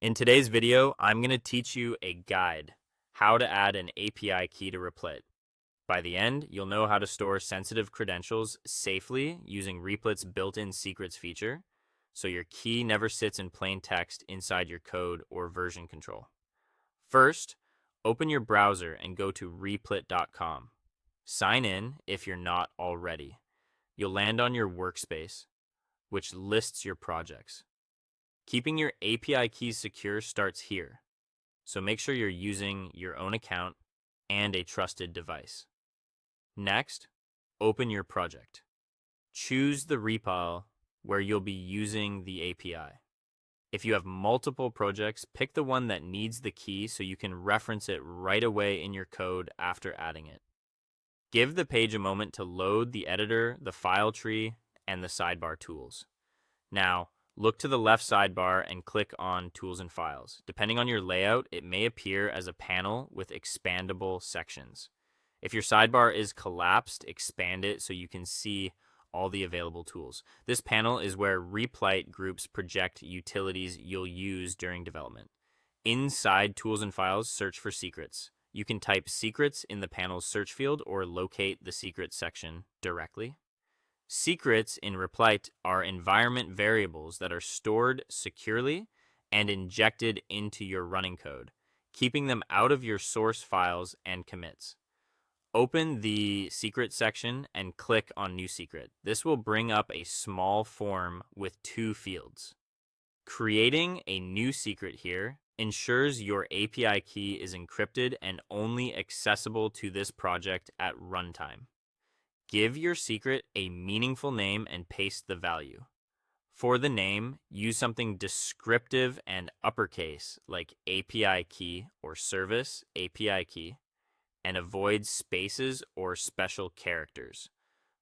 In today's video, I'm going to teach you a guide, how to add an API key to Replit. By the end, you'll know how to store sensitive credentials safely using Replit's built-in secrets feature, so your key never sits in plain text inside your code or version control. First, open your browser and go to replit.com. Sign in if you're not already. You'll land on your workspace, which lists your projects. Keeping your API keys secure starts here, so make sure you're using your own account and a trusted device. Next, open your project. Choose the repo where you'll be using the API. If you have multiple projects, pick the one that needs the key so you can reference it right away in your code after adding it. Give the page a moment to load the editor, the file tree, and the sidebar tools. Now, look to the left sidebar and click on Tools and Files. Depending on your layout, it may appear as a panel with expandable sections. If your sidebar is collapsed, expand it so you can see all the available tools. This panel is where Replit groups project utilities you'll use during development. Inside Tools and Files, search for secrets. You can type secrets in the panel's search field or locate the secrets section directly. Secrets in Replit are environment variables that are stored securely and injected into your running code, keeping them out of your source files and commits. Open the secret section and click on New Secret. This will bring up a small form with 2 fields. Creating a new secret here ensures your API key is encrypted and only accessible to this project at runtime. Give your secret a meaningful name and paste the value. For the name, use something descriptive and uppercase like API key or service API key, and avoid spaces or special characters.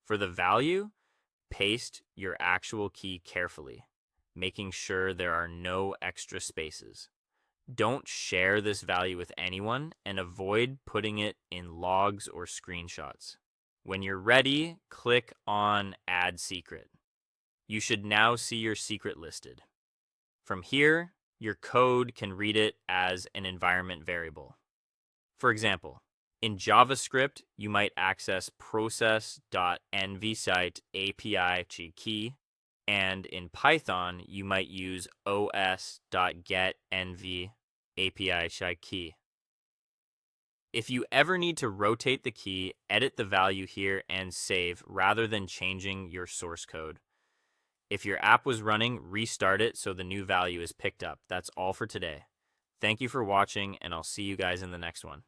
For the value, paste your actual key carefully, making sure there are no extra spaces. Don't share this value with anyone and avoid putting it in logs or screenshots. When you're ready, click on Add Secret. You should now see your secret listed. From here, your code can read it as an environment variable. For example, in JavaScript, you might access process.nvsite API key, and in Python, you might use os.getNv API key. If you ever need to rotate the key, edit the value here and save rather than changing your source code. If your app was running, restart it so the new value is picked up. That's all for today. Thank you for watching, and I'll see you guys in the next one.